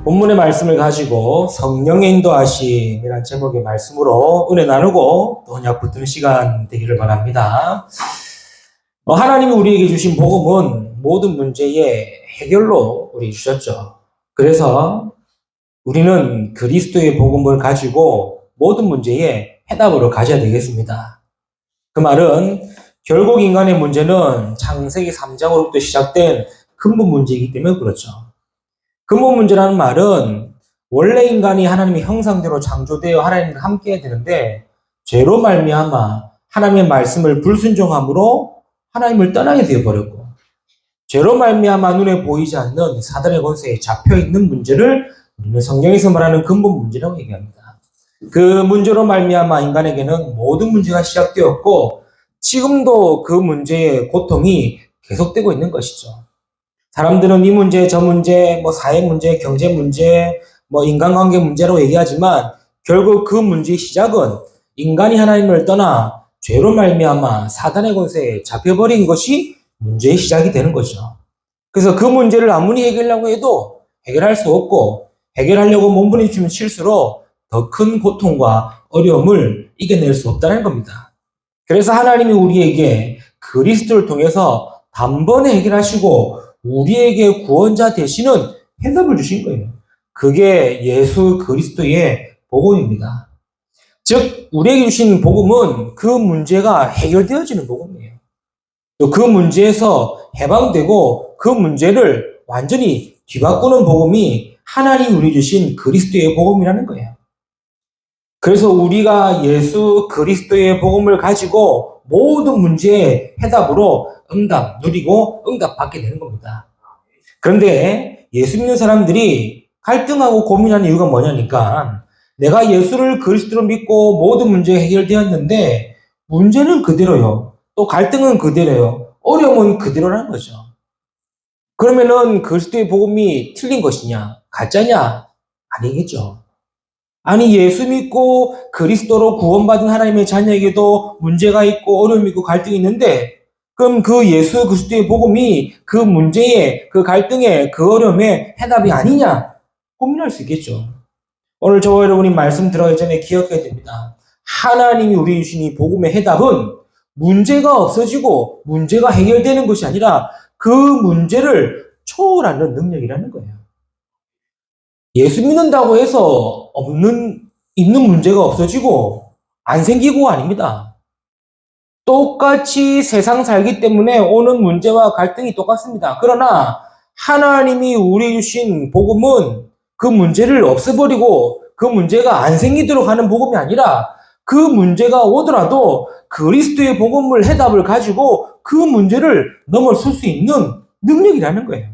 본문의 말씀을 가지고 성령의 인도하심이라는 제목의 말씀으로 은혜 나누고 또 언약 붙는 시간 되기를 바랍니다. 하나님이 우리에게 주신 복음은 모든 문제의 해결로 우리 주셨죠. 그래서 우리는 그리스도의 복음을 가지고 모든 문제의 해답으로 가져야 되겠습니다. 그 말은 결국 인간의 문제는 창세기 3장으로부터 시작된 근본 문제이기 때문에 그렇죠. 근본 문제라는 말은 원래 인간이 하나님의 형상대로 창조되어 하나님과 함께 해야 되는데 죄로 말미암아 하나님의 말씀을 불순종함으로 하나님을 떠나게 되어버렸고 죄로 말미암아 눈에 보이지 않는 사단의 권세에 잡혀있는 문제를 우리는 성경에서 말하는 근본 문제라고 얘기합니다. 그 문제로 말미암아 인간에게는 모든 문제가 시작되었고 지금도 그 문제의 고통이 계속되고 있는 것이죠. 사람들은 이 문제, 저 문제, 사회 문제, 경제 문제, 인간관계 문제라고 얘기하지만 결국 그 문제의 시작은 인간이 하나님을 떠나 죄로 말미암아 사단의 권세에 잡혀버린 것이 문제의 시작이 되는 거죠. 그래서 그 문제를 아무리 해결하려고 해도 해결할 수 없고 해결하려고 몸부림치면 칠수록 더 큰 고통과 어려움을 이겨낼 수 없다는 겁니다. 그래서 하나님이 우리에게 그리스도를 통해서 단번에 해결하시고 우리에게 구원자 되시는 해답을 주신 거예요. 그게 예수 그리스도의 복음입니다. 즉 우리에게 주신 복음은 그 문제가 해결되어지는 복음이에요. 또 그 문제에서 해방되고 그 문제를 완전히 뒤바꾸는 복음이 하나님이 우리 주신 그리스도의 복음이라는 거예요. 그래서 우리가 예수 그리스도의 복음을 가지고 모든 문제의 해답으로 누리고 응답받게 되는 겁니다. 그런데 예수 믿는 사람들이 갈등하고 고민하는 이유가 뭐냐니까 내가 예수를 그리스도로 믿고 모든 문제가 해결되었는데 문제는 그대로요. 또 갈등은 그대로요. 어려움은 그대로라는 거죠. 그러면은 그리스도의 복음이 틀린 것이냐? 가짜냐? 아니겠죠. 아니 예수 믿고 그리스도로 구원받은 하나님의 자녀에게도 문제가 있고 어려움이 있고 갈등이 있는데 그럼 그 예수 그리스도의 복음이 그 문제에 그 갈등에 그 어려움에 해답이 아니냐 고민할 수 있겠죠. 오늘 저와 여러분이 말씀 들어가기 전에 기억해야 됩니다. 하나님이 우리 주신 이 복음의 해답은 문제가 없어지고 문제가 해결되는 것이 아니라 그 문제를 초월하는 능력이라는 거예요. 예수 믿는다고 해서 있는 문제가 없어지고 안 생기고 아닙니다. 똑같이 세상 살기 때문에 오는 문제와 갈등이 똑같습니다. 그러나 하나님이 우리 주신 복음은 그 문제를 없애버리고 그 문제가 안 생기도록 하는 복음이 아니라 그 문제가 오더라도 그리스도의 복음을 해답을 가지고 그 문제를 넘어설 수 있는 능력이라는 거예요.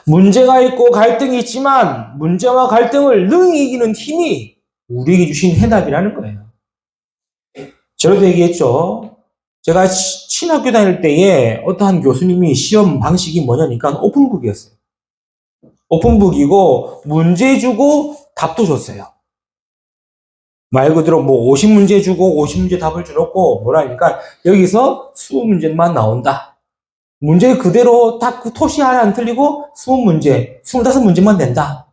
문제가 있고 갈등이 있지만 문제와 갈등을 능히 이기는 힘이 우리에게 주신 해답이라는 거예요. 저도 얘기했죠. 제가 신학교 다닐 때에 어떠한 교수님이 시험 방식이 뭐냐니까 오픈북이었어요. 오픈북이고 문제 주고 답도 줬어요. 말 그대로 50문제 주고 50문제 답을 주놓고 뭐라니까 여기서 20문제만 나온다. 문제 그대로 딱 그 토시 하나 안 틀리고 20문제, 25문제만 낸다.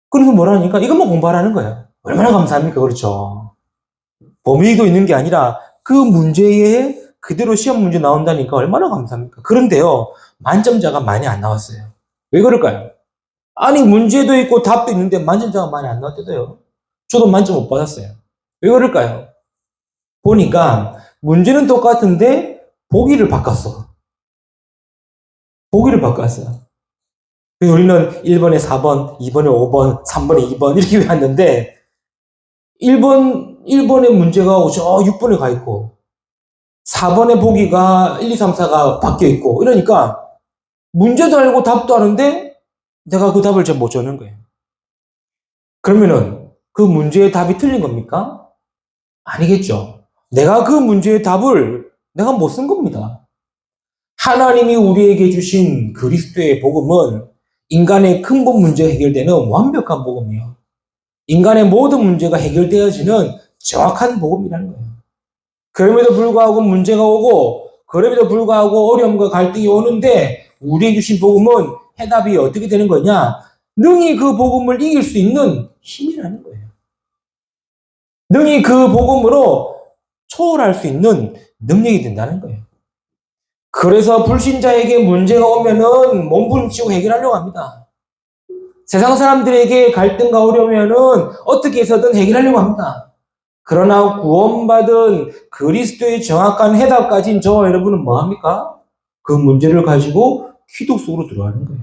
그래서 뭐라니까 이것만 공부하라는 거예요. 얼마나 감사합니까? 그렇죠. 범위도 있는 게 아니라 그 문제에 그대로 시험 문제 나온다니까 얼마나 감사합니까? 그런데요, 만점자가 많이 안 나왔어요. 왜 그럴까요? 아니, 문제도 있고 답도 있는데 만점자가 많이 안 나왔대도요. 저도 만점 못 받았어요. 왜 그럴까요? 보니까 문제는 똑같은데 보기를 바꿨어. 보기를 바꿨어요. 우리는 1번에 4번, 2번에 5번, 3번에 2번 이렇게 외웠는데 1번의 문제가 저 6번에 가 있고 4번의 보기가 1, 2, 3, 4가 바뀌어 있고 이러니까 문제도 알고 답도 아는데 내가 그 답을 잘 못 적는 거예요. 그러면은 그 문제의 답이 틀린 겁니까? 아니겠죠. 내가 그 문제의 답을 내가 못 쓴 겁니다. 하나님이 우리에게 주신 그리스도의 복음은 인간의 근본 문제가 해결되는 완벽한 복음이에요. 인간의 모든 문제가 해결되어지는 정확한 복음이라는 거예요. 그럼에도 불구하고 문제가 오고 그럼에도 불구하고 어려움과 갈등이 오는데 우리에게 주신 복음은 해답이 어떻게 되는 거냐? 능히 그 복음을 이길 수 있는 힘이라는 거예요. 능히 그 복음으로 초월할 수 있는 능력이 된다는 거예요. 그래서 불신자에게 문제가 오면은 몸부림치고 해결하려고 합니다. 세상 사람들에게 갈등과 어려우면은 어떻게 해서든 해결하려고 합니다. 그러나 구원받은 그리스도의 정확한 해답 가진 저와 여러분은 뭐합니까? 그 문제를 가지고 기도 속으로 들어가는 거예요.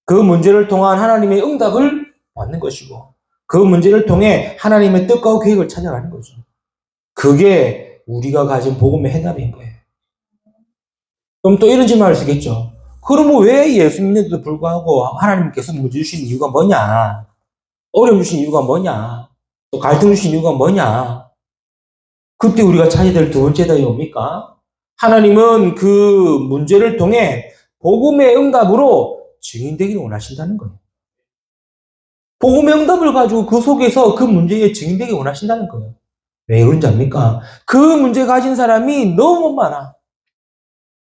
그 문제를 통한 하나님의 응답을 받는 것이고 그 문제를 통해 하나님의 뜻과 계획을 찾아가는 거죠. 그게 우리가 가진 복음의 해답인 거예요. 그럼 또 이런 질문을 할 수 있겠죠. 그럼 왜 예수 믿는데도 불구하고 하나님께서 문제 주신 이유가 뭐냐? 어려움 주신 이유가 뭐냐? 또 갈등 주신 이유가 뭐냐? 그때 우리가 찾아야 될 두 번째 답이 뭡니까? 하나님은 그 문제를 통해 복음의 응답으로 증인되기를 원하신다는 거예요. 복음의 응답을 가지고 그 속에서 그 문제에 증인되기 원하신다는 거예요. 왜 그런지 압니까? 그 문제 가진 사람이 너무 많아.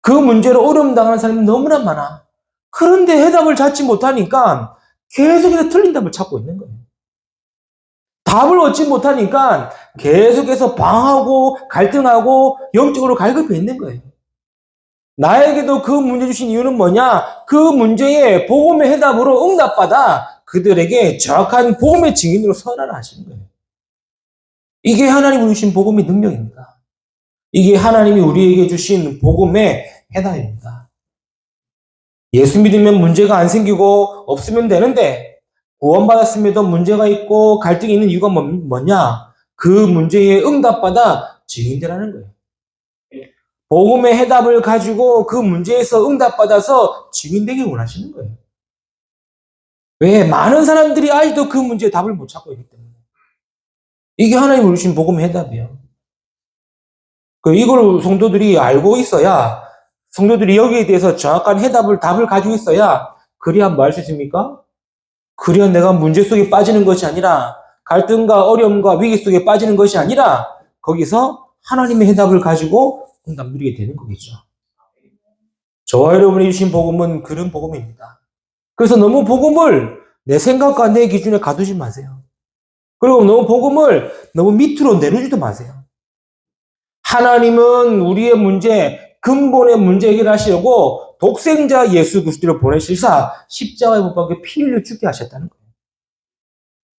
그 문제로 어려움 당하는 사람이 너무나 많아. 그런데 해답을 찾지 못하니까 계속해서 틀린 답을 찾고 있는 거예요. 답을 얻지 못하니까 계속해서 방황하고 갈등하고 영적으로 갈급해 있는 거예요. 나에게도 그 문제 주신 이유는 뭐냐? 그 문제에 복음의 해답으로 응답받아 그들에게 정확한 복음의 증인으로 선언을 하시는 거예요. 이게 하나님이 주신 복음의 능력입니다. 이게 하나님이 우리에게 주신 복음의 해답입니다. 예수 믿으면 문제가 안 생기고 없으면 되는데 구원받았음에도 문제가 있고 갈등이 있는 이유가 뭐냐? 그 문제에 응답받아 증인되라는 거예요. 복음의 해답을 가지고 그 문제에서 응답받아서 증인되길 원하시는 거예요. 왜? 많은 사람들이 아직도 그 문제에 답을 못 찾고 있기 때문에. 이게 하나님이 주신 복음의 해답이에요. 이걸 성도들이 알고 있어야, 성도들이 여기에 대해서 정확한 답을 가지고 있어야, 그래야 뭐 할 수 있습니까? 그래야 내가 문제 속에 빠지는 것이 아니라, 갈등과 어려움과 위기 속에 빠지는 것이 아니라, 거기서 하나님의 해답을 가지고 응답 누리게 되는 거겠죠. 저와 여러분이 주신 복음은 그런 복음입니다. 그래서 너무 복음을 내 생각과 내 기준에 가두지 마세요. 그리고 너무 복음을 너무 밑으로 내려주지도 마세요. 하나님은 우리의 문제, 근본의 문제 해결하시려고 독생자 예수 그리스도를 보내실사 십자가에 못 박혀 피 흘려 죽게 하셨다는 거예요.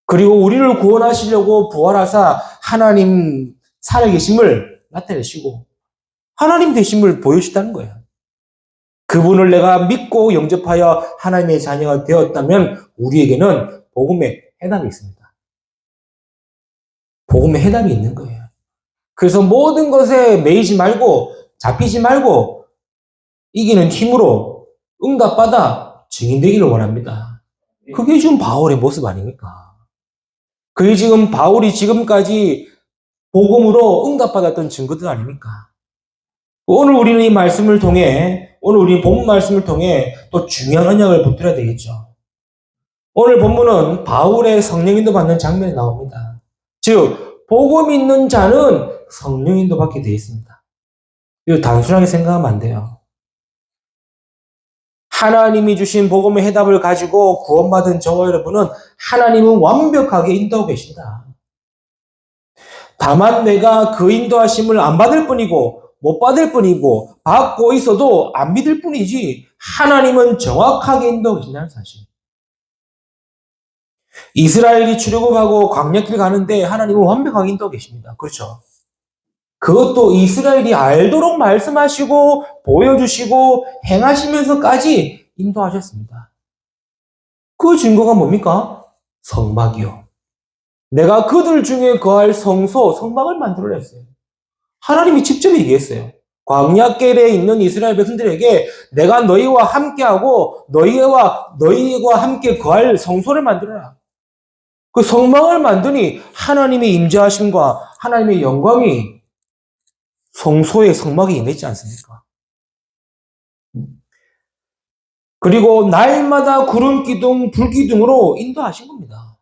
그리고 우리를 구원하시려고 부활하사 하나님 살아계심을 나타내시고 하나님 되심을 보여주셨다는 거예요. 그분을 내가 믿고 영접하여 하나님의 자녀가 되었다면 우리에게는 복음의 해답이 있습니다. 복음의 해답이 있는 거예요. 그래서 모든 것에 매이지 말고 잡히지 말고 이기는 힘으로 응답받아 증인되기를 원합니다. 그게 지금 바울의 모습 아닙니까? 그게 지금 바울이 지금까지 복음으로 응답받았던 증거들 아닙니까? 오늘 우리는 이 말씀을 통해 오늘 우리 본문 말씀을 통해 또 중요한 언약을 붙들어야 되겠죠. 오늘 본문은 바울의 성령인도 받는 장면이 나옵니다. 즉 복음 있는 자는 성령인도 받게 되어 있습니다. 이거 단순하게 생각하면 안 돼요. 하나님이 주신 복음의 해답을 가지고 구원받은 저와 여러분은 하나님은 완벽하게 인도하고 계신다. 다만 내가 그 인도하심을 안 받을 뿐이고 못 받을 뿐이고 받고 있어도 안 믿을 뿐이지 하나님은 정확하게 인도하고 계신다는 사실. 이스라엘이 출애굽하고 광야길 가는데 하나님은 완벽하게 인도하고 계십니다. 그렇죠? 그것도 이스라엘이 알도록 말씀하시고 보여주시고 행하시면서까지 인도하셨습니다. 그 증거가 뭡니까? 성막이요. 내가 그들 중에 거할 성막을 만들어냈어요. 하나님이 직접 얘기했어요. 광야길에 있는 이스라엘 백성들에게 내가 너희와 함께하고 너희와 함께 거할 성소를 만들어라. 그 성막을 만드니 하나님의 임재하심과 하나님의 영광이 성소의 성막에 임했지 않습니까? 그리고 날마다 구름 기둥, 불 기둥으로 인도하신 겁니다.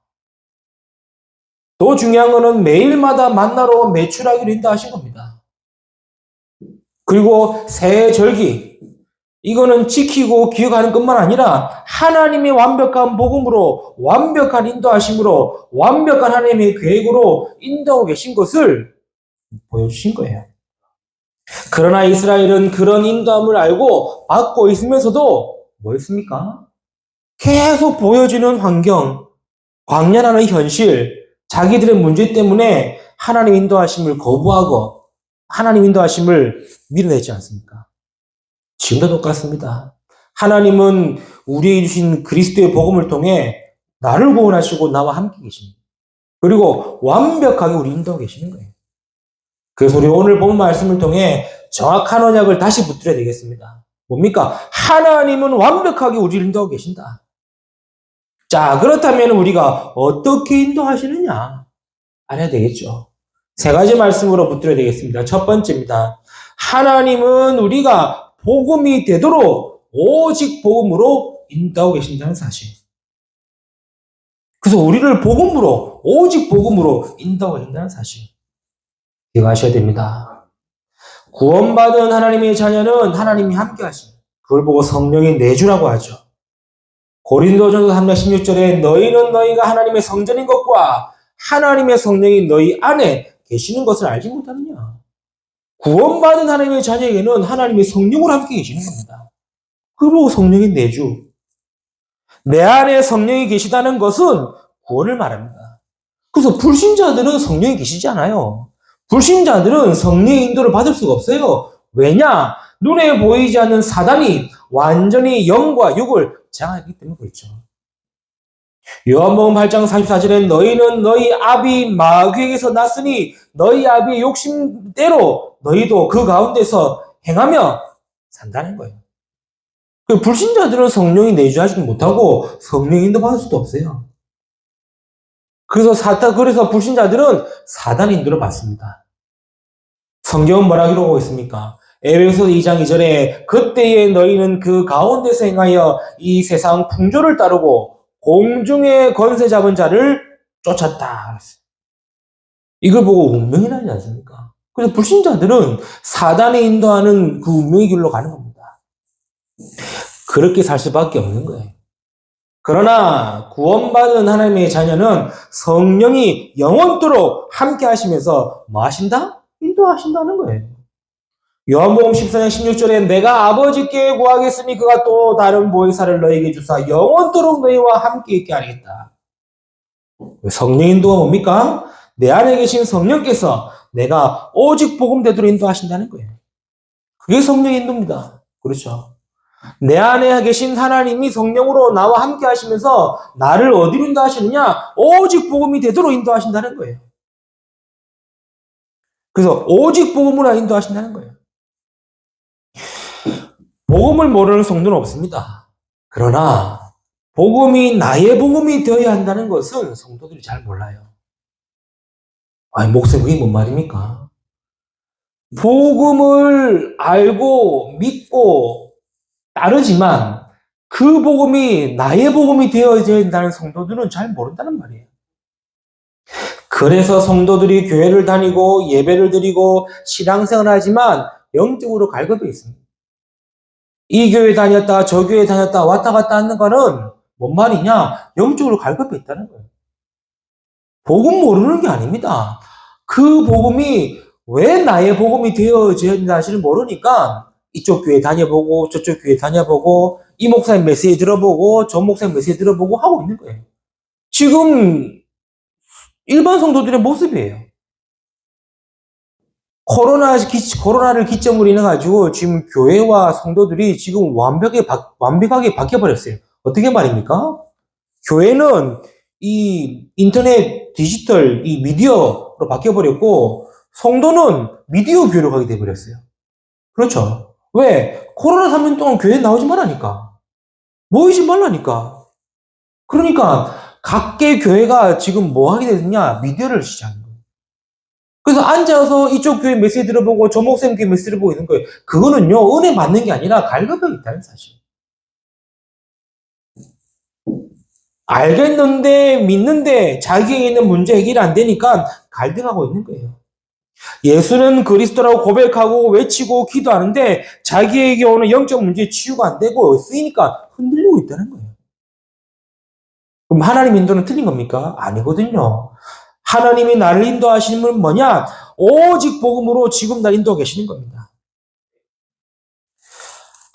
더 중요한 것은 매일마다 만나러 매출하기로 인도하신 겁니다. 그리고 새 절기, 이거는 지키고 기억하는 것만 아니라 하나님의 완벽한 복음으로, 완벽한 인도하심으로, 완벽한 하나님의 계획으로 인도하고 계신 것을 보여주신 거예요. 그러나 이스라엘은 그런 인도함을 알고 받고 있으면서도 뭐였습니까? 계속 보여지는 환경, 광야라는 현실, 자기들의 문제 때문에 하나님 인도하심을 거부하고 하나님 인도하심을 밀어내지 않습니까? 지금도 똑같습니다. 하나님은 우리에게 주신 그리스도의 복음을 통해 나를 구원하시고 나와 함께 계십니다. 그리고 완벽하게 우리 인도하고 계시는 거예요. 그래서 우리 오늘 본 말씀을 통해 정확한 언약을 다시 붙들어야 되겠습니다. 뭡니까? 하나님은 완벽하게 우리를 인도하고 계신다. 자, 그렇다면 우리가 어떻게 인도하시느냐? 알아야 되겠죠. 세 가지 말씀으로 붙들어야 되겠습니다. 첫 번째입니다. 하나님은 우리가 복음이 되도록 오직 복음으로 인도하고 계신다는 사실. 그래서 우리를 복음으로, 오직 복음으로 인도하고 계신다는 사실. 기억하셔야 됩니다. 구원받은 하나님의 자녀는 하나님이 함께 하십니다. 그걸 보고 성령이 내주라고 하죠. 고린도전서 3장 16절에 너희는 너희가 하나님의 성전인 것과 하나님의 성령이 너희 안에 계시는 것을 알지 못하느냐. 구원받은 하나님의 자녀에게는 하나님의 성령으로 함께 계시는 겁니다. 그걸 보고 성령이 내주. 내 안에 성령이 계시다는 것은 구원을 말합니다. 그래서 불신자들은 성령이 계시지 않아요. 불신자들은 성령의 인도를 받을 수가 없어요. 왜냐? 눈에 보이지 않는 사단이 완전히 영과 육을 장악하기 때문에 그렇죠. 요한복음 8장 44절에 너희는 너희 아비 마귀에게서 났으니 너희 아비의 욕심대로 너희도 그 가운데서 행하며 산다는 거예요. 불신자들은 성령이 내주하지 못하고 성령 인도 받을 수도 없어요. 그래서 불신자들은 사단 인도를 받습니다. 성경은 뭐라 기록하고 있습니까? 에베소서 2장 2절에 그때에 너희는 그 가운데서 행하여 이 세상 풍조를 따르고 공중의 권세 잡은 자를 쫓았다. 이걸 보고 운명이 나지 않습니까? 그래서 불신자들은 사단이 인도하는 그 운명의 길로 가는 겁니다. 그렇게 살 수밖에 없는 거예요. 그러나 구원받은 하나님의 자녀는 성령이 영원토록 함께 하시면서 뭐 하신다? 인도하신다는 거예요. 요한복음 14장 16절에 내가 아버지께 구하겠으니 그가 또 다른 보혜사를 너에게 주사 영원토록 너희와 함께 있게 하겠다. 성령 인도가 뭡니까? 내 안에 계신 성령께서 내가 오직 복음대로 인도하신다는 거예요. 그게 성령 인도입니다. 그렇죠. 내 안에 계신 하나님이 성령으로 나와 함께 하시면서 나를 어디로 인도하시느냐? 오직 복음이 되도록 인도하신다는 거예요. 그래서 오직 복음으로 인도하신다는 거예요. 복음을 모르는 성도는 없습니다. 그러나 복음이 나의 복음이 되어야 한다는 것은 성도들이 잘 몰라요. 아니, 목사님 그게 뭔 말입니까? 복음을 알고 믿고 따르지만 그 복음이 나의 복음이 되어야 된다는 성도들은 잘 모른다는 말이에요. 그래서 성도들이 교회를 다니고 예배를 드리고 신앙생활을 하지만 영적으로 갈급해 있습니다. 이 교회 다녔다 저 교회 다녔다 왔다 갔다 하는 거는 뭔 말이냐? 영적으로 갈급해 있다는 거예요. 복음 모르는 게 아닙니다. 그 복음이 왜 나의 복음이 되어져야 된다지를 모르니까 이쪽 교회 다녀보고 저쪽 교회 다녀보고 이 목사님 메시지 들어보고 저 목사님 메시지 들어보고 하고 있는 거예요. 지금 일반 성도들의 모습이에요. 코로나를 기점으로 인해가지고 지금 교회와 성도들이 지금 완벽하게 바뀌어버렸어요. 어떻게 말입니까? 교회는 이 인터넷, 디지털, 이 미디어로 바뀌어버렸고, 성도는 미디어 교회로 가게 돼버렸어요. 그렇죠. 왜? 코로나 3년 동안 교회 나오지 말라니까. 모이지 말라니까. 그러니까, 각계 교회가 지금 뭐 하게 되느냐? 미디어를 시작한 거예요. 그래서 앉아서 이쪽 교회 메시지 들어보고 저 목사님 교회 메시지 들어보고 있는 거예요. 그거는요, 은혜 받는 게 아니라 갈급하게 있다는 사실. 알겠는데, 믿는데, 자기에게 있는 문제 해결이 안 되니까 갈등하고 있는 거예요. 예수는 그리스도라고 고백하고 외치고 기도하는데 자기에게 오는 영적 문제에 치유가 안 되고 쓰이니까 흔들리고 있다는 거예요. 그럼 하나님 인도는 틀린 겁니까? 아니거든요. 하나님이 나를 인도하시는 분 뭐냐? 오직 복음으로 지금 날 인도하고 계시는 겁니다.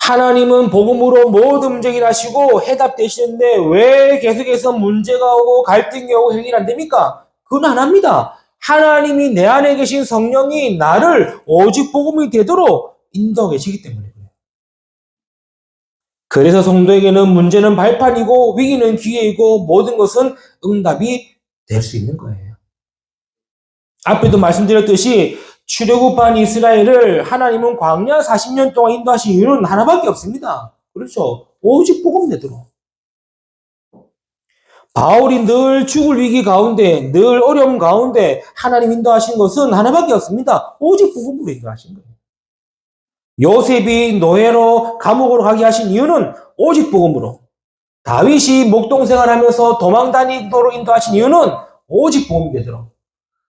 하나님은 복음으로 모든 문제 해결하시고 해답되시는데 왜 계속해서 문제가 오고 갈등이 오고 해결이 안 됩니까? 그건 안 합니다. 하나님이 내 안에 계신 성령이 나를 오직 복음이 되도록 인도하고 계시기 때문에 그래요. 그래서 성도에게는 문제는 발판이고 위기는 기회이고 모든 것은 응답이 될 수 있는 거예요. 앞에도 말씀드렸듯이 출애굽한 이스라엘을 하나님은 광야 40년 동안 인도하신 이유는 하나밖에 없습니다. 그렇죠. 오직 복음대로. 바울이 늘 죽을 위기 가운데, 늘 어려움 가운데 하나님 인도하신 것은 하나밖에 없습니다. 오직 복음으로 인도하신 거예요. 요셉이 노예로 감옥으로 가게 하신 이유는 오직 복음으로. 다윗이 목동생활하면서 도망 다니도록 인도하신 이유는 오직 복음대로.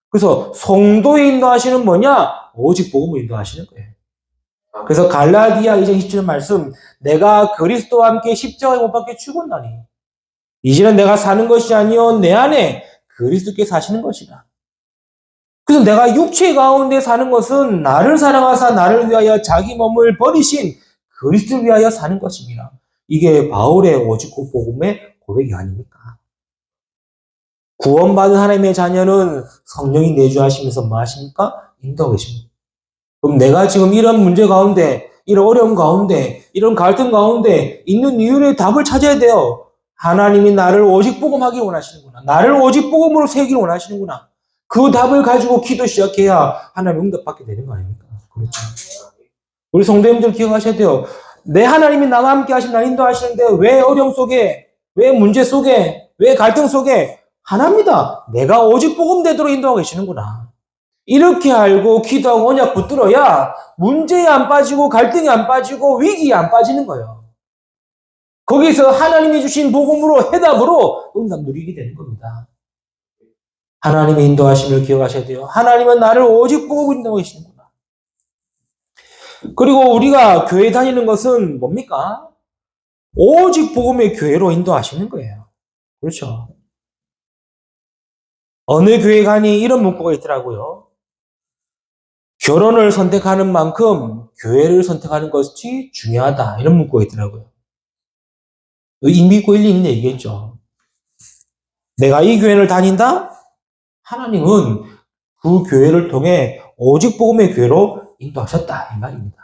그래서 성도에 인도하시는 뭐냐? 오직 복음을 인도하시는 거예요. 그래서 갈라디아 2장 20절 말씀, 내가 그리스도와 함께 십자가에 못 박혀 죽었나니 이제는 내가 사는 것이 아니요 내 안에 그리스도께 사시는 것이다. 그래서 내가 육체 가운데 사는 것은 나를 사랑하사 나를 위하여 자기 몸을 버리신 그리스도를 위하여 사는 것입니다. 이게 바울의 오직 복음의 고백이 아닙니까? 구원받은 하나님의 자녀는 성령이 내주하시면서 뭐 하십니까? 인도하고 계십니다. 그럼 내가 지금 이런 문제 가운데, 이런 어려움 가운데, 이런 갈등 가운데 있는 이유의 답을 찾아야 돼요. 하나님이 나를 오직 복음하기 원하시는구나. 나를 오직 복음으로 세우기를 원하시는구나. 그 답을 가지고 기도 시작해야 하나님 응답받게 되는 거 아닙니까? 그렇죠. 우리 성도님들 기억하셔야 돼요. 내 하나님이 나와 함께 하시면 나 인도하시는데 왜 어려움 속에, 왜 문제 속에, 왜 갈등 속에 하나입니다. 내가 오직 복음대로 인도하고 계시는구나. 이렇게 알고 기도하고 언약 붙들어야 문제에 안 빠지고 갈등에 안 빠지고 위기에 안 빠지는 거예요. 거기서 하나님이 주신 복음으로 해답으로 응답 누리게 되는 겁니다. 하나님의 인도하심을 기억하셔야 돼요. 하나님은 나를 오직 복음으로 인도하고 계시는구나. 그리고 우리가 교회 다니는 것은 뭡니까? 오직 복음의 교회로 인도하시는 거예요. 그렇죠. 어느 교회 가니 이런 문구가 있더라고요. 결혼을 선택하는 만큼 교회를 선택하는 것이 중요하다. 이런 문구가 있더라고요. 의미 있고 일리 있는 얘기겠죠. 내가 이 교회를 다닌다? 하나님은 그 교회를 통해 오직 복음의 교회로 인도하셨다. 이 말입니다.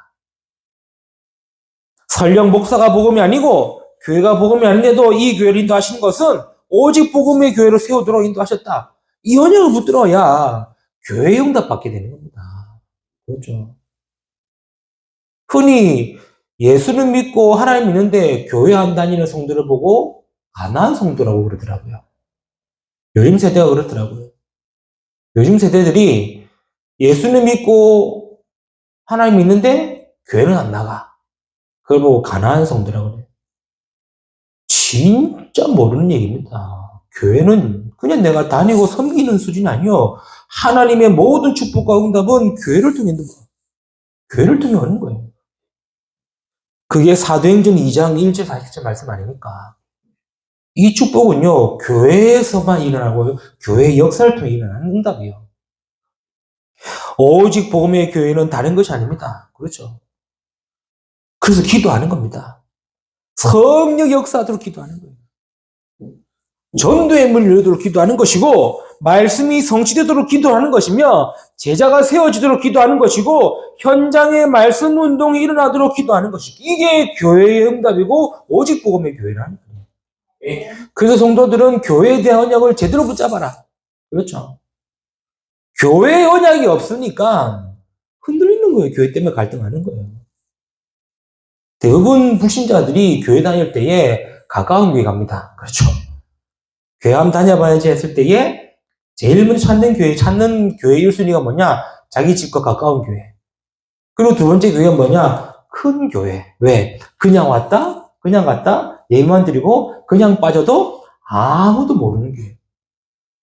설령 목사가 복음이 아니고 교회가 복음이 아닌데도 이 교회를 인도하시는 것은 오직 복음의 교회로 세우도록 인도하셨다. 이 언약을 붙들어야 교회의 응답받게 되는 겁니다. 그렇죠. 흔히 예수는 믿고 하나님 믿는데 교회 안 다니는 성도를 보고 가난한 성도라고 그러더라고요. 요즘 세대가 그렇더라고요. 요즘 세대들이 예수는 믿고 하나님 믿는데 교회는 안 나가. 그걸 보고 가난한 성도라고 그래요. 진짜 모르는 얘기입니다. 교회는 그냥 내가 다니고 섬기는 수준이 아니요. 하나님의 모든 축복과 응답은 교회를 통해 있는 거예요. 교회를 통해 오는 거예요. 그게 사도행전 2장 1절 40절 말씀 아닙니까? 이 축복은요, 교회에서만 일어나고 교회의 역사를 통해 일어나는 응답이에요. 오직 복음의 교회는 다른 것이 아닙니다. 그렇죠? 그래서 기도하는 겁니다. 성령 역사하도록 기도하는 거예요. 전도의 문을 열도록 기도하는 것이고 말씀이 성취되도록 기도하는 것이며 제자가 세워지도록 기도하는 것이고 현장에 말씀 운동이 일어나도록 기도하는 것이고 이게 교회의 응답이고 오직 복음의 교회라는 거예요. 그래서 성도들은 교회에 대한 언약을 제대로 붙잡아라. 그렇죠. 교회의 언약이 없으니까 흔들리는 거예요. 교회 때문에 갈등하는 거예요. 대부분 불신자들이 교회 다닐 때에 가까운 교회 갑니다. 그렇죠. 교회 한번 다녀봐야지 했을 때에 제일 먼저 찾는 교회 1순위가 뭐냐? 자기 집과 가까운 교회. 그리고 두 번째 교회가 뭐냐? 큰 교회. 왜? 그냥 왔다? 그냥 갔다? 예만 드리고 그냥 빠져도 아무도 모르는 교회.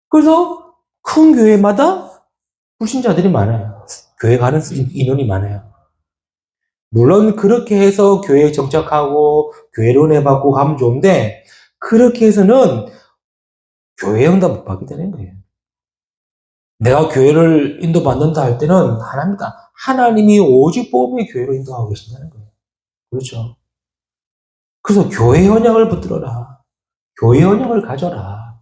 그래서 큰 교회마다 불신자들이 많아요. 교회 가는 인원이 많아요. 물론 그렇게 해서 교회에 정착하고 교회로 은혜 받고 가면 좋은데 그렇게 해서는 교회 응답 못 받게 되는 거예요. 내가 교회를 인도받는다 할 때는 하나입니다. 하나님이 오직 복음의 교회로 인도하고 계신다는 거예요. 그렇죠? 그래서 교회 언약을 붙들어라. 교회 언약을 가져라.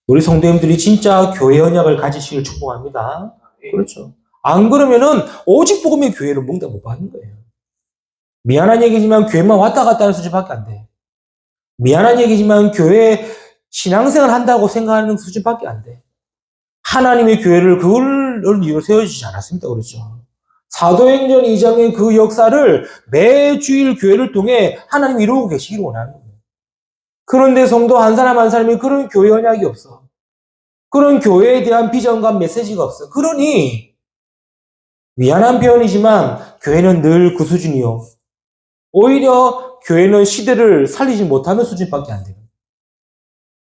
우리 성도님들이 진짜 교회 언약을 가지시길 축복합니다. 그렇죠? 안 그러면은 오직 복음의 교회로 응답 못 받는 거예요. 미안한 얘기지만 교회만 왔다 갔다 하는 수준밖에 안 돼. 미안한 얘기지만 교회 신앙생활 한다고 생각하는 수준밖에 안 돼. 하나님의 교회를 그걸 이유로 세워주지 않았습니다. 그렇죠? 사도행전 2장의 그 역사를 매주일 교회를 통해 하나님이 이루고 계시기를 원하는 거예요. 그런데 성도 한 사람 한 사람이 그런 교회 언약이 없어. 그런 교회에 대한 비전과 메시지가 없어. 그러니 미안한 표현이지만 교회는 늘 그 수준이요. 오히려 교회는 시대를 살리지 못하는 수준밖에 안 돼요.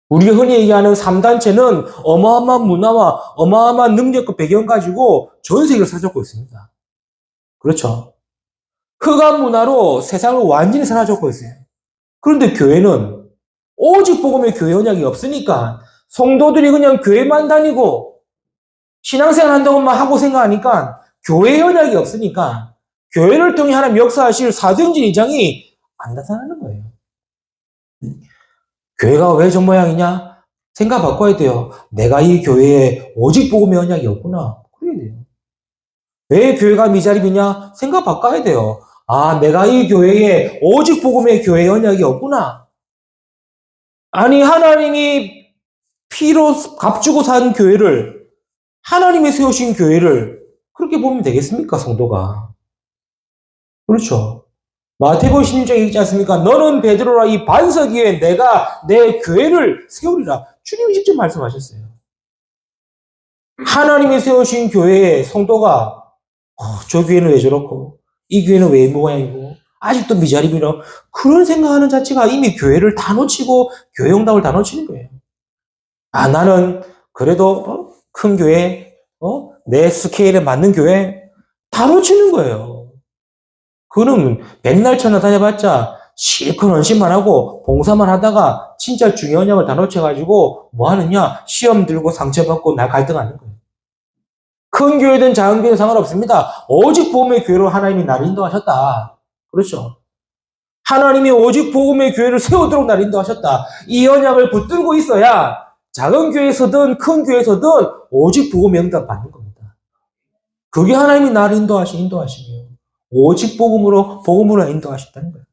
우리가 흔히 얘기하는 3단체는 어마어마한 문화와 어마어마한 능력과 배경 가지고 전 세계를 사잡고 있습니다. 그렇죠? 흑암 문화로 세상을 완전히 사라졌고 있어요. 그런데 교회는 오직 복음의 교회 언약이 없으니까 성도들이 그냥 교회만 다니고 신앙생활 한다고만 하고 생각하니까 교회 언약이 없으니까 교회를 통해 하나님 역사하실 사도행전 2장이 안 나타나는 거예요. 교회가 왜 저 모양이냐? 생각 바꿔야 돼요. 내가 이 교회에 오직 복음의 언약이 없구나. 그래야 돼요. 왜 교회가 미자립이냐? 생각 바꿔야 돼요. 아, 내가 이 교회에 오직 복음의 교회 언약이 없구나. 아니, 하나님이 피로 값주고 산 교회를, 하나님이 세우신 교회를 그렇게 보면 되겠습니까, 성도가? 그렇죠. 마태복음 16장에 있지 않습니까? 너는 베드로라 이 반석 위에 내가 내 교회를 세우리라. 주님이 직접 말씀하셨어요. 하나님이 세우신 교회의 성도가 저 교회는 왜 저렇고 이 교회는 왜 모양이고 아직도 미자립이라 그런 생각하는 자체가 이미 교회를 다 놓치고 교회 응답을 다 놓치는 거예요. 아 나는 그래도 큰 교회 내 스케일에 맞는 교회 다 놓치는 거예요. 그는 맨날 찾아다녀봤자 실컷 헌신만 하고 봉사만 하다가 진짜 중요한 양을 다 놓쳐가지고 뭐 하느냐 시험 들고 상처받고 날 갈등하는 거예요. 큰 교회든 작은 교회든 상관없습니다. 오직 복음의 교회로 하나님이 나를 인도하셨다. 그렇죠. 하나님이 오직 복음의 교회를 세우도록 나를 인도하셨다. 이 언약을 붙들고 있어야 작은 교회에서든 큰 교회에서든 오직 복음의 응답 받는 겁니다. 그게 하나님이 나를 인도하시며 오직 복음으로 인도하셨다는 거예요.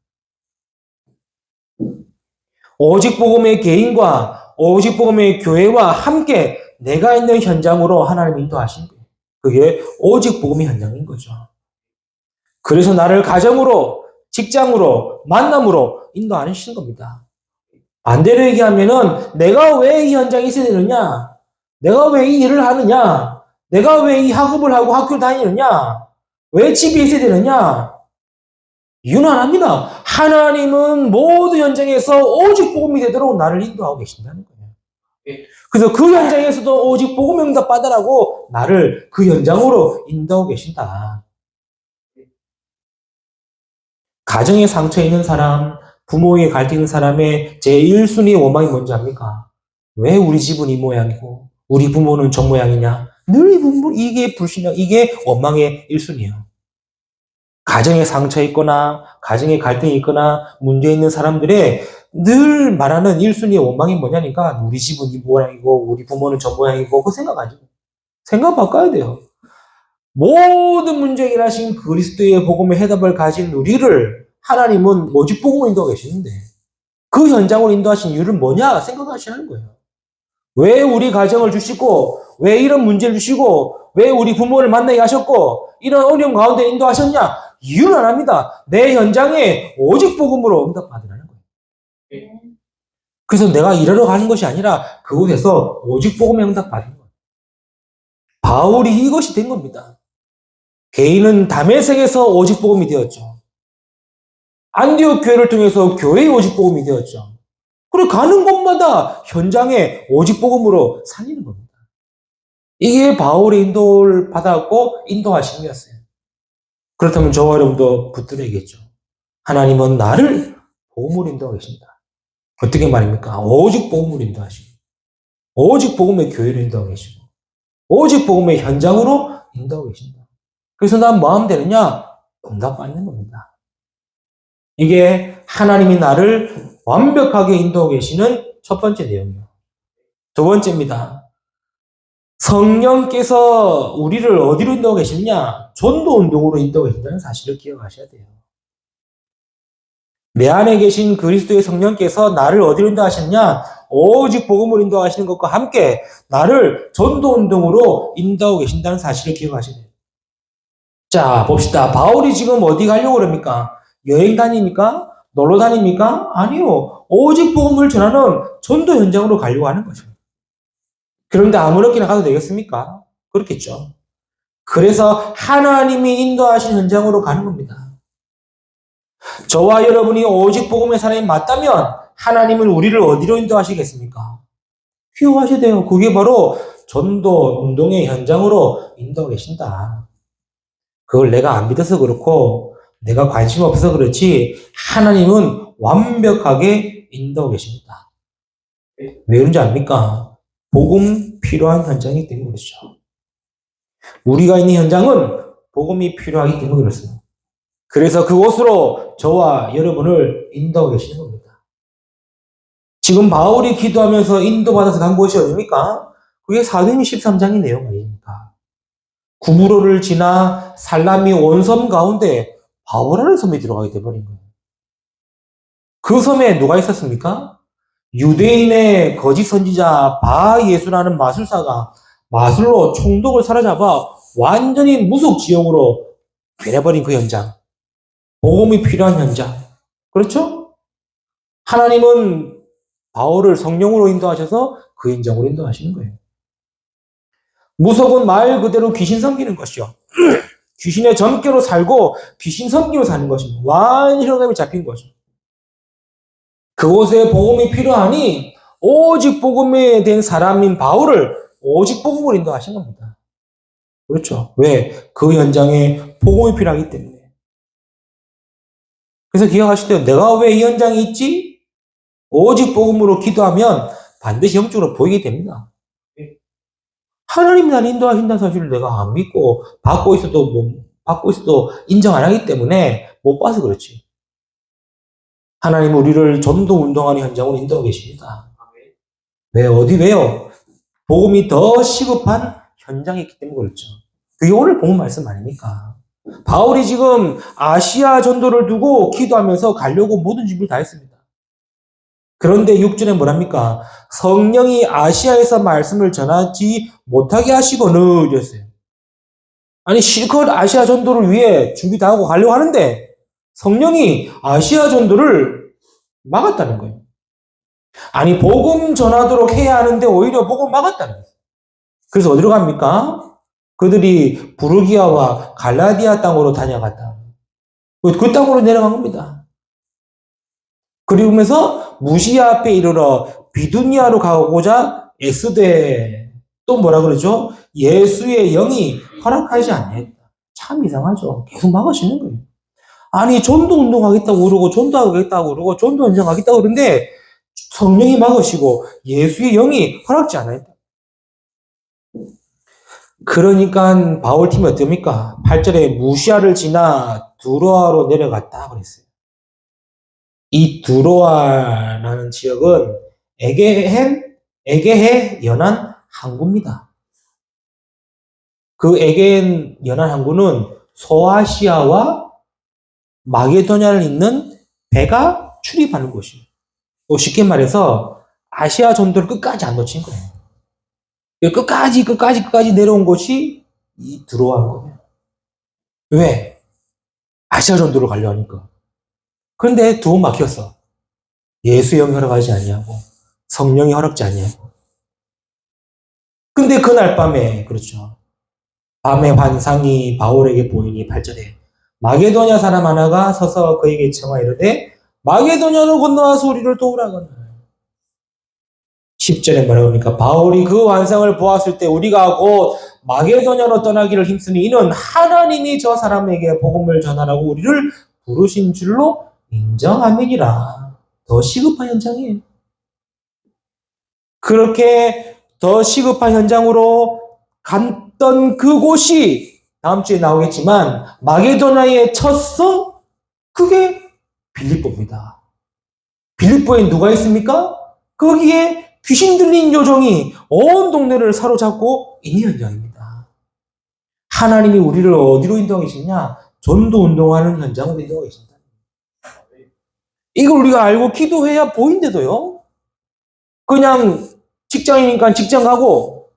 오직 복음의 개인과 오직 복음의 교회와 함께 내가 있는 현장으로 하나님 인도하신 거예요. 그게 오직 복음의 현장인 거죠. 그래서 나를 가정으로, 직장으로, 만남으로 인도하시는 겁니다. 반대로 얘기하면은 내가 왜 이 현장에 있어야 되느냐? 내가 왜 이 일을 하느냐? 내가 왜 이 학업을 하고 학교를 다니느냐? 왜 집에 있어야 되느냐? 이유는 하나입니다. 하나님은 모든 현장에서 오직 복음이 되도록 나를 인도하고 계신다는 거예요. 그래서 그 현장에서도 오직 복음 응답 받으라고 나를 그 현장으로 인도하고 계신다. 가정에 상처 있는 사람, 부모에게 갈등 있는 사람의 제1순위 원망이 뭔지 압니까? 왜 우리 집은 이 모양이고 우리 부모는 저 모양이냐? 늘 이게 불신앙, 이게 원망의 1순위예요. 가정에 상처 있거나 가정에 갈등이 있거나 문제 있는 사람들의 늘 말하는 1순위의 원망이 뭐냐니까 우리 집은 이 모양이고 우리 부모는 저 모양이고 그 생각하지. 생각 바꿔야 돼요. 모든 문제 해결하신 그리스도의 복음의 해답을 가진 우리를 하나님은 오직 복음을 인도하고 계시는데 그 현장으로 인도하신 이유는 뭐냐 생각하시는 거예요. 왜 우리 가정을 주시고 왜 이런 문제를 주시고 왜 우리 부모를 만나게 하셨고 이런 어려움 가운데 인도하셨냐? 이유는 안 합니다. 내 현장에 오직 복음으로 응답받으라는 거예요. 그래서 내가 일하러 가는 것이 아니라 그곳에서 오직 복음의 응답받는 거예요. 바울이 이것이 된 겁니다. 개인은 다메섹에서 오직 복음이 되었죠. 안디옥 교회를 통해서 교회의 오직 복음이 되었죠. 그리고 가는 곳마다 현장에 오직 복음으로 살리는 겁니다. 이게 바울의 인도를 받았고 인도하심이었어요. 그렇다면 저와 여러분도 붙들어야겠죠. 하나님은 나를 복음으로 인도하고 계신다. 어떻게 말입니까? 오직 복음으로 인도하시고, 오직 복음의 교회로 인도하고 계시고, 오직 복음의 현장으로 인도하고 계신다. 그래서 난 뭐 하면 되느냐? 응답받는 겁니다. 이게 하나님이 나를 완벽하게 인도하고 계시는 첫 번째 내용이에요. 두 번째입니다. 성령께서 우리를 어디로 인도하고 계시느냐? 전도 운동으로 인도하고 계신다는 사실을 기억하셔야 돼요. 내 안에 계신 그리스도의 성령께서 나를 어디로 인도하시느냐? 오직 복음으로 인도하시는 것과 함께 나를 전도 운동으로 인도하고 계신다는 사실을 기억하셔야 돼요. 자, 봅시다. 바울이 지금 어디 가려고 그럽니까? 여행 다닙니까? 놀러 다닙니까? 아니요. 오직 복음을 전하는 전도 현장으로 가려고 하는 거죠. 그런데 아무렇게나 가도 되겠습니까? 그렇겠죠. 그래서 하나님이 인도하신 현장으로 가는 겁니다. 저와 여러분이 오직 복음의 사람이 맞다면 하나님은 우리를 어디로 인도하시겠습니까? 기억하셔야 돼요. 그게 바로 전도 운동의 현장으로 인도하고 계신다. 그걸 내가 안 믿어서 그렇고 내가 관심 없어서 그렇지 하나님은 완벽하게 인도하고 계십니다. 왜 그런지 압니까? 복음 필요한 현장이기 때문에 그렇죠. 우리가 있는 현장은 복음이 필요하기 때문에 그렇습니다. 그래서 그곳으로 저와 여러분을 인도하고 계시는 겁니다. 지금 바울이 기도하면서 인도받아서 간 곳이 어디입니까? 그게 사도행전 13장의 내용 아닙니까? 구브로를 지나 살라미 온섬 가운데 바울이라는 섬에 들어가게 돼버린 거예요. 그 섬에 누가 있었습니까? 유대인의 거짓 선지자 바예수라는 마술사가 마술로 총독을 사로잡아 완전히 무속 지역으로 변해버린 그 현장. 복음이 필요한 현장. 그렇죠? 하나님은 바울을 성령으로 인도하셔서 그 현장으로 인도하시는 거예요. 무속은 말 그대로 귀신 섬기는 것이요. 귀신의 점괘로 살고 귀신 섬기로 사는 것입니다. 완전히 흐름이 잡힌 거죠. 그곳에 복음이 필요하니 오직 복음에 된 사람인 바울을 오직 복음으로 인도하신 겁니다. 그렇죠. 왜? 그 현장에 복음이 필요하기 때문에. 그래서 기억하실 때 내가 왜 이 현장에 있지? 오직 복음으로 기도하면 반드시 영적으로 보이게 됩니다. 하나님이 나를 인도하신다는 사실을 내가 안 믿고 받고 있어도 인정 안 하기 때문에 못 봐서 그렇지. 하나님은 우리를 전도 운동하는 현장으로 인도하고 계십니다. 왜요? 복음이 더 시급한 현장이 있기 때문에 그렇죠. 그게 오늘 본 말씀 아닙니까? 바울이 지금 아시아 전도를 두고 기도하면서 가려고 모든 준비를 다 했습니다. 그런데 6절에 뭐랍니까? 성령이 아시아에서 말씀을 전하지 못하게 하시거늘 이랬어요. 아니 실컷 아시아 전도를 위해 준비 다 하고 가려고 하는데 성령이 아시아 전도를 막았다는 거예요. 아니 복음 전하도록 해야 하는데 오히려 복음 막았다는 거예요. 그래서 어디로 갑니까? 그들이 부르기아와 갈라디아 땅으로 다녀갔다. 그 땅으로 내려간 겁니다. 그리고면서 무시아 앞에 이르러 비두니아로 가고자 애쓰되 또 뭐라 그러죠? 예수의 영이 허락하지 않겠다. 참 이상하죠. 계속 막으시는 거예요. 아니 전도 운동하겠다고 그러고 전도하겠다고 그러고 전도 연장하겠다고 그러는데 성령이 막으시고 예수의 영이 허락지 않아요. 그러니까 바울 팀이 어떻습니까? 8절에 무시아를 지나 두로아로 내려갔다 그랬어요. 이 두로아라는 지역은 에게해 연안 항구입니다. 그 에게해 연안 항구는 소아시아와 마게도냐를 잇는 배가 출입하는 곳이에요. 쉽게 말해서 아시아 전도를 끝까지 안 놓친 거예요. 끝까지 내려온 곳이 이 두로아인 거예요. 왜? 아시아 전도를 가려 하니까. 그런데 두 번 막혔어. 예수의 영이 허락하지 않냐고. 성령이 허락지 않냐고. 근데 그날 밤에, 그렇죠. 밤의 환상이 바울에게 보이니 8절에 마게도냐 사람 하나가 서서 그에게 청하 이르되 마게도냐로 건너와서 우리를 도우라거늘. 10절에 말합니까? 바울이 그 환상을 보았을 때 우리가 곧 마게도냐로 떠나기를 힘쓰니 이는 하나님이 저 사람에게 복음을 전하라고 우리를 부르신 줄로 인정함이니라. 더 시급한 현장이에요. 그렇게 더 시급한 현장으로 갔던 그곳이 다음 주에 나오겠지만 마게도냐의 첫 성, 그게 빌립보입니다. 빌립보에 누가 있습니까? 거기에 귀신 들린 요정이 온 동네를 사로잡고 있는 현장입니다. 하나님이 우리를 어디로 인도하고 계시냐? 전도 운동하는 현장으로 인도하고 계십니다. 이걸 우리가 알고 기도해야 보인대도요. 그냥 직장이니까 직장 가고,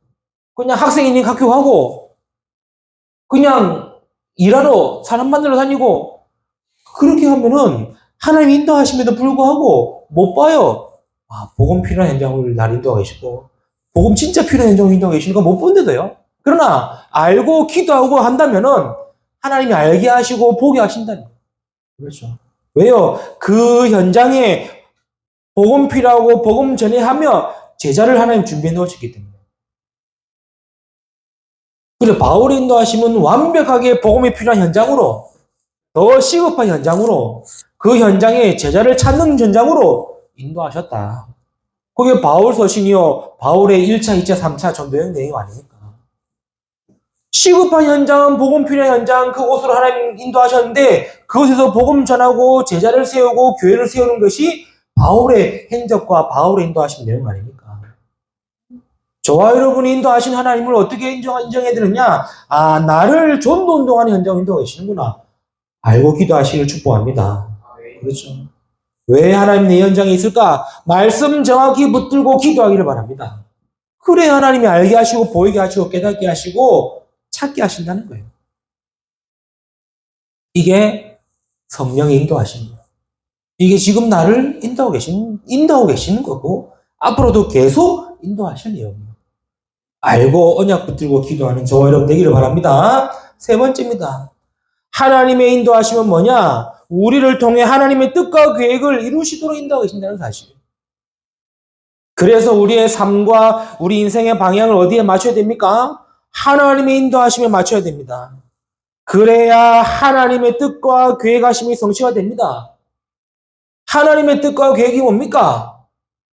그냥 학생이니까 학교 가고, 그냥 일하러 사람 만나러 다니고, 그렇게 하면은 하나님 인도하심에도 불구하고 못 봐요. 아, 복음 필요한 현장을 날 인도하고 계시고, 복음 진짜 필요한 현장을 인도하고 계시니까 못 본데도요. 그러나 알고 기도하고 한다면은 하나님이 알게 하시고 보게 하신다는 거예요. 그렇죠. 왜요? 그 현장에 복음 필요하고 복음 전해하며 제자를 하나님 준비해 놓으셨기 때문에. 그래서 바울이 인도하심은 완벽하게 복음이 필요한 현장으로, 더 시급한 현장으로, 그 현장에 제자를 찾는 현장으로 인도하셨다. 그게 바울 서신이요. 바울의 1차, 2차, 3차 전도여행 내용 아닙니까? 시급한 현장은 복음 필요한 현장, 그곳으로 하나님 인도하셨는데 그곳에서 복음 전하고 제자를 세우고 교회를 세우는 것이 바울의 행적과 바울의 인도하신 내용 아닙니까? 저와 여러분이 인도하신 하나님을 어떻게 인정해야 되느냐? 아, 나를 전도 운동하는 현장을 인도하고 계시는구나. 알고 기도하시길 축복합니다. 그렇죠. 왜 하나님 내 현장에 있을까? 말씀 정확히 붙들고 기도하기를 바랍니다. 그래 하나님이 알게 하시고 보이게 하시고 깨닫게 하시고 찾게 하신다는 거예요. 이게 성령의 인도하십니다. 이게 지금 나를 인도하고 계시는 거고 앞으로도 계속 인도하실 내용이에요. 알고 언약 붙들고 기도하는 저와 여러분 되기를 바랍니다. 세 번째입니다. 하나님의 인도하심은 뭐냐? 우리를 통해 하나님의 뜻과 계획을 이루시도록 인도하고 계신다는 사실. 그래서 우리의 삶과 우리 인생의 방향을 어디에 맞춰야 됩니까? 하나님의 인도하심에 맞춰야 됩니다. 그래야 하나님의 뜻과 계획하심이 성취가 됩니다. 하나님의 뜻과 계획이 뭡니까?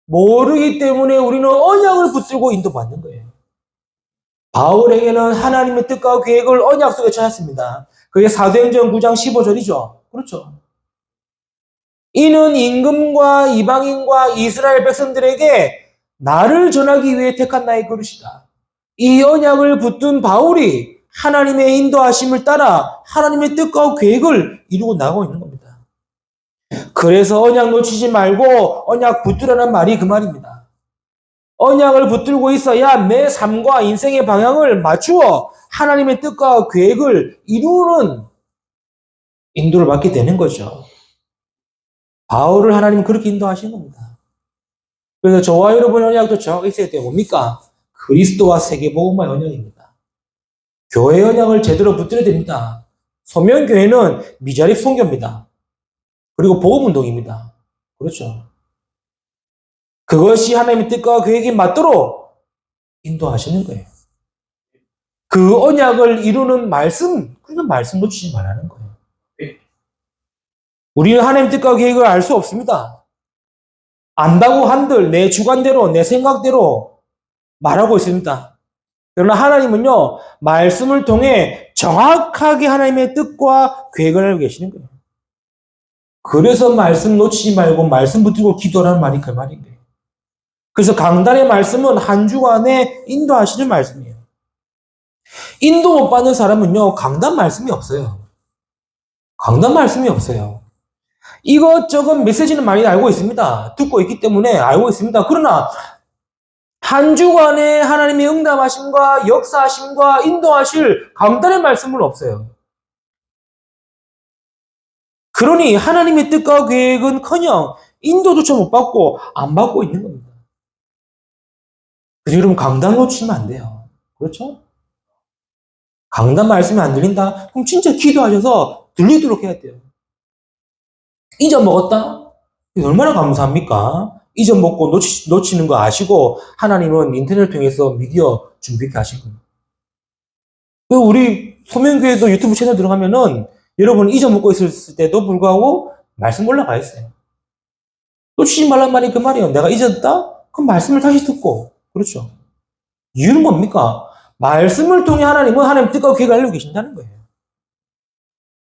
모르기 때문에 우리는 언약을 붙들고 인도받는 거예요. 바울에게는 하나님의 뜻과 계획을 언약 속에 찾았습니다. 그게 사도행전 9장 15절이죠. 그렇죠. 이는 임금과 이방인과 이스라엘 백성들에게 나를 전하기 위해 택한 나의 그릇이다. 이 언약을 붙든 바울이 하나님의 인도하심을 따라 하나님의 뜻과 계획을 이루고 나가고 있는 겁니다. 그래서 언약 놓치지 말고 언약 붙들라는 말이 그 말입니다. 언약을 붙들고 있어야 내 삶과 인생의 방향을 맞추어 하나님의 뜻과 계획을 이루는 인도를 받게 되는 거죠. 바울을 하나님은 그렇게 인도하신 겁니다. 그래서 저와 여러분의 언약도 정확히 있어야 돼요. 뭡니까? 그리스도와 세계복음화의 언약입니다. 교회 언약을 제대로 붙들어야 됩니다. 소명교회는 미자립 선교입니다. 그리고 복음운동입니다. 그렇죠. 그것이 하나님의 뜻과 계획에 맞도록 인도하시는 거예요. 그 언약을 이루는 말씀, 그런 말씀 놓치지 말라는 거예요. 우리는 하나님의 뜻과 계획을 알 수 없습니다. 안다고 한들 내 주관대로, 내 생각대로 말하고 있습니다. 그러나 하나님은요, 말씀을 통해 정확하게 하나님의 뜻과 계획을 알고 계시는 거예요. 그래서 말씀 놓치지 말고 말씀 붙들고 기도라는 말이 그 말인 거예요. 그래서 강단의 말씀은 한 주간에 인도하시는 말씀이에요. 인도 못 받는 사람은요, 강단 말씀이 없어요. 강단 말씀이 없어요. 이것저것 메시지는 많이 알고 있습니다. 듣고 있기 때문에 알고 있습니다. 그러나 한 주간에 하나님의 응답하심과 역사하심과 인도하실 강단의 말씀은 없어요. 그러니 하나님의 뜻과 계획은커녕 인도조차 못 받고 안 받고 있는 겁니다. 그래서 여러분 강단 놓치면 안 돼요. 그렇죠? 강단 말씀이 안 들린다? 그럼 진짜 기도하셔서 들리도록 해야 돼요. 잊어먹었다? 얼마나 감사합니까? 잊어먹고 놓치는 거 아시고 하나님은 인터넷을 통해서 미디어 준비케 하신 거예요. 우리 소명교회도 유튜브 채널 들어가면은 여러분 잊어먹고 있을 때도 불구하고 말씀 올라가 있어요. 놓치지 말란 말이 그 말이에요. 내가 잊었다? 그럼 말씀을 다시 듣고. 그렇죠. 이유는 뭡니까? 말씀을 통해 하나님은 하나님 뜻과 계획을 알고 계신다는 거예요.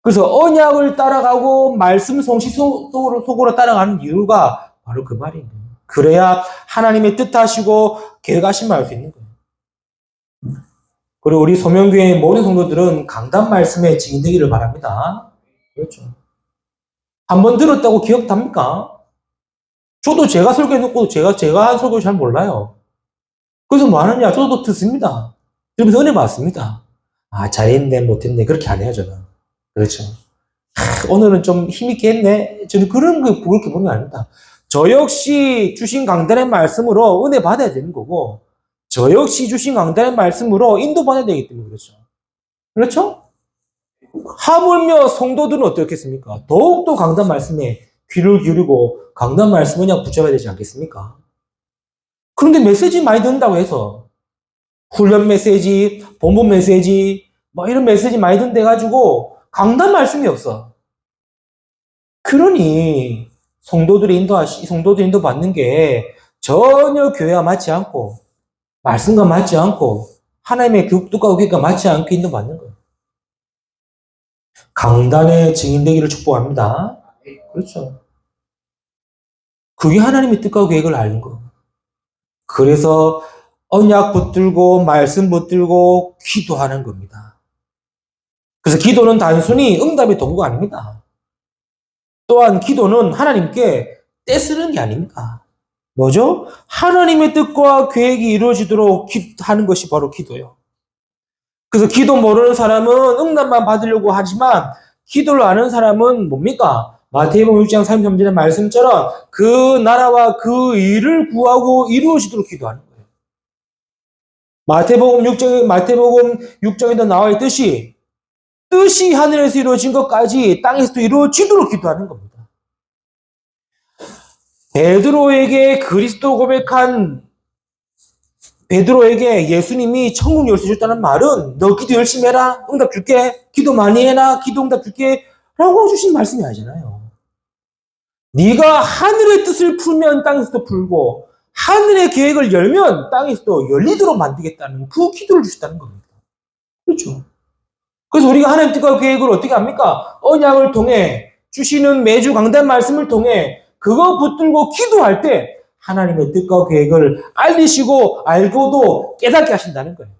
그래서 언약을 따라가고 말씀 성취 속으로 따라가는 이유가 바로 그 말인 거예요. 그래야 하나님의 뜻하시고 계획하신 말 알 수 있는 거예요. 그리고 우리 소명교회의 모든 성도들은 강단 말씀에 증인되기를 바랍니다. 그렇죠. 한번 들었다고 기억납니까? 저도 제가 설교해놓고 제가 한 설교 잘 몰라요. 그래서 뭐 하느냐? 저도 듣습니다. 그러면서 은혜 받습니다. 아, 잘했네, 못했네. 그렇게 안 해요, 저는. 그렇죠. 오늘은 좀 힘있게 했네. 저는 그런 거 그렇게 보는 게 아닙니다. 저 역시 주신 강단의 말씀으로 은혜 받아야 되는 거고, 저 역시 주신 강단의 말씀으로 인도받아야 되기 때문에 그렇죠. 그렇죠? 하물며 성도들은 어떻겠습니까? 더욱더 강단 말씀에 귀를 기울이고 강단 말씀을 그냥 붙잡아야 되지 않겠습니까? 그런데 메시지 많이 듣는다고 해서 훈련 메시지, 본문 메시지, 뭐 이런 메시지 많이 듣는데 가지고 강단 말씀이 없어. 그러니 성도들이 인도받는 게 전혀 교회와 맞지 않고 말씀과 맞지 않고 하나님의 뜻과 계획과 맞지 않고 인도받는 거예요. 강단의 증인되기를 축복합니다. 그렇죠. 그게 하나님의 뜻과 계획을 아는 거. 그래서 언약 붙들고 말씀 붙들고 기도하는 겁니다. 그래서 기도는 단순히 응답의 도구가 아닙니다. 또한 기도는 하나님께 떼쓰는 게 아닙니다. 뭐죠? 하나님의 뜻과 계획이 이루어지도록 하는 것이 바로 기도예요. 그래서 기도 모르는 사람은 응답만 받으려고 하지만 기도를 아는 사람은 뭡니까? 마태복음 6장 33절의 말씀처럼 그 나라와 그 일을 구하고 이루어지도록 기도하는 거예요. 마태복음 6장에도 나와 있듯이 뜻이 하늘에서 이루어진 것까지 땅에서도 이루어지도록 기도하는 겁니다. 베드로에게 그리스도 고백한 베드로에게 예수님이 천국 열쇠 줬다는 말은 너 기도 열심히 해라. 응답 줄게. 기도 많이 해라. 기도 응답 줄게. 라고 주신 말씀이 아니잖아요. 네가 하늘의 뜻을 풀면 땅에서도 풀고 하늘의 계획을 열면 땅에서도 열리도록 만들겠다는 그 기도를 주셨다는 겁니다. 그렇죠. 그래서 우리가 하나님 뜻과 계획을 어떻게 합니까? 언약을 통해 주시는 매주 강단 말씀을 통해 그거 붙들고 기도할 때 하나님의 뜻과 계획을 알리시고 알고도 깨닫게 하신다는 거예요.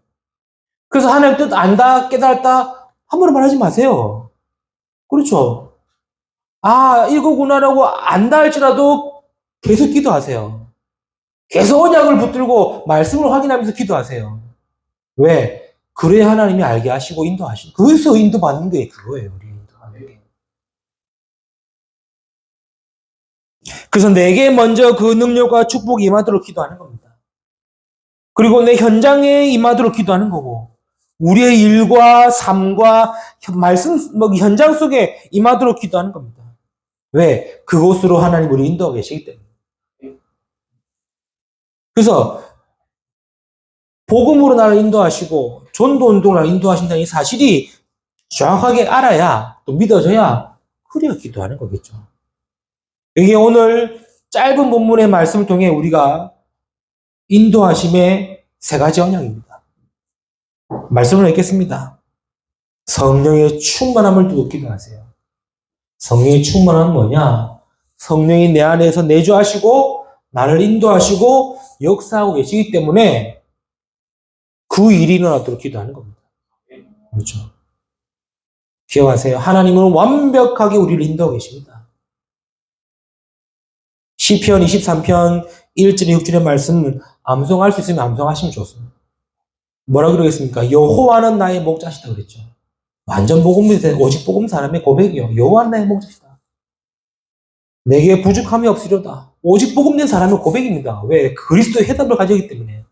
그래서 하나님 뜻 안다, 깨달았다 함부로 말하지 마세요. 그렇죠. 아, 이거구나라고 안다 할지라도 계속 기도하세요. 계속 언약을 붙들고 말씀을 확인하면서 기도하세요. 왜? 그래야 하나님이 알게 하시고 인도하시고 그래서 인도받는 게 그거예요. 우리 인도하는 게. 그래서 내게 먼저 그 능력과 축복이 임하도록 기도하는 겁니다. 그리고 내 현장에 임하도록 기도하는 거고 우리의 일과 삶과 말씀 현장 속에 임하도록 기도하는 겁니다. 왜? 그곳으로 하나님 우리 인도하고 계시기 때문에. 그래서 복음으로 나를 인도하시고 전도 운동을 나를 인도하신다는 이 사실이 정확하게 알아야 또 믿어져야 그래야 기도하는 거겠죠. 이게 오늘 짧은 본문의 말씀을 통해 우리가 인도하심의 세 가지 언약입니다. 말씀을 읽겠습니다. 성령의 충만함을 두고 기도하세요. 성령의 충만함은 뭐냐? 성령이 내 안에서 내주하시고 나를 인도하시고 역사하고 계시기 때문에 그 일이 일어나도록 기도하는 겁니다. 그렇죠. 기억하세요. 하나님은 완벽하게 우리를 인도하고 계십니다. 시편 23편 1절에 6절의 말씀은 암송할 수 있으면 암송하시면 좋습니다. 뭐라 그러겠습니까? 여호와는 나의 목자시다 그랬죠. 완전 복음이 된 오직 복음 사람의 고백이요. 여호와는 나의 목자시다. 내게 부족함이 없으려다. 오직 복음된 사람의 고백입니다. 왜? 그리스도의 해답을 가지기 때문에.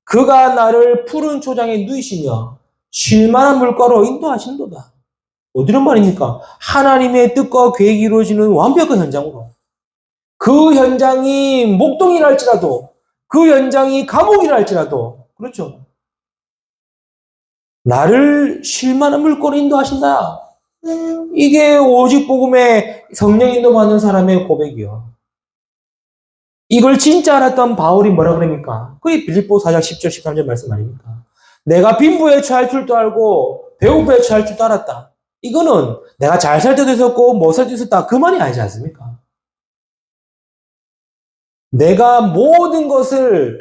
그가 나를 푸른 초장에 누이시며 쉴만한 물가로 인도하신도다. 어디란 말입니까? 하나님의 뜻과 계획이 이루어지는 완벽한 현장으로. 그 현장이 목동이라 할지라도, 그 현장이 감옥이라 할지라도, 그렇죠. 나를 쉴만한 물꼬로 인도하신다. 이게 오직 복음에 성령 인도받는 사람의 고백이요. 이걸 진짜 알았던 바울이 뭐라 그럽니까? 그게 빌립보 4장 10절 13절 말씀 아닙니까? 내가 빈부에 처할 줄도 알고 배고픔에 처할 줄도 알았다. 이거는 내가 잘 살 때도 있었고 못 살 때도 있었다. 그 말이 아니지 않습니까? 내가 모든 것을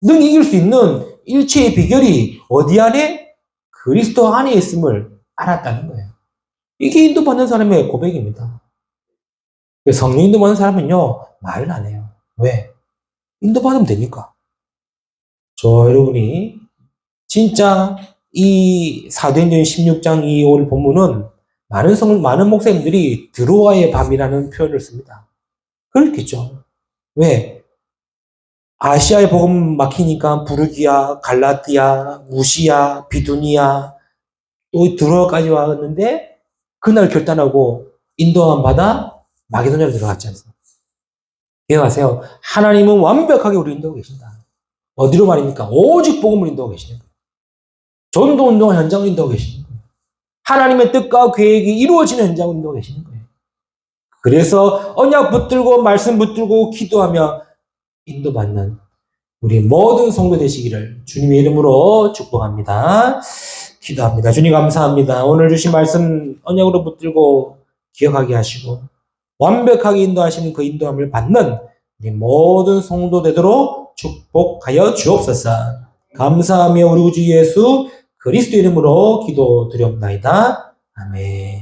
능 이길 수 있는 일체의 비결이 어디 안에? 그리스도 안에 있음을 알았다는 거예요. 이게 인도받는 사람의 고백입니다. 성령 인도받는 사람은요, 말을 안 해요. 왜? 인도받으면 되니까. 여러분이 진짜 이 사도행전 16장 2절 본문은 많은 목사님들이 드로아의 밤이라는 표현을 씁니다. 그렇겠죠. 왜? 아시아의 복음 막히니까 부르기아, 갈라디아, 무시아, 비두니아, 또 드로아까지 왔는데 그날 결단하고 인도함 받아 마게도냐로 들어갔지 않습니까? 기억하세요. 하나님은 완벽하게 우리 인도하고 계신다. 어디로 말입니까? 오직 복음을 인도하고 계시는 거예요. 전도 운동 현장을 인도하고 계시는 거예요. 하나님의 뜻과 계획이 이루어지는 현장을 인도하고 계시는 거예요. 그래서 언약 붙들고 말씀 붙들고 기도하며 인도받는 우리 모든 성도 되시기를 주님의 이름으로 축복합니다. 기도합니다. 주님 감사합니다. 오늘 주신 말씀 언약으로 붙들고 기억하게 하시고 완벽하게 인도하시는 그 인도함을 받는 우리 모든 성도 되도록 축복하여 주옵소서. 감사하며 우리 구주 예수 그리스도 이름으로 기도드리옵나이다. 아멘.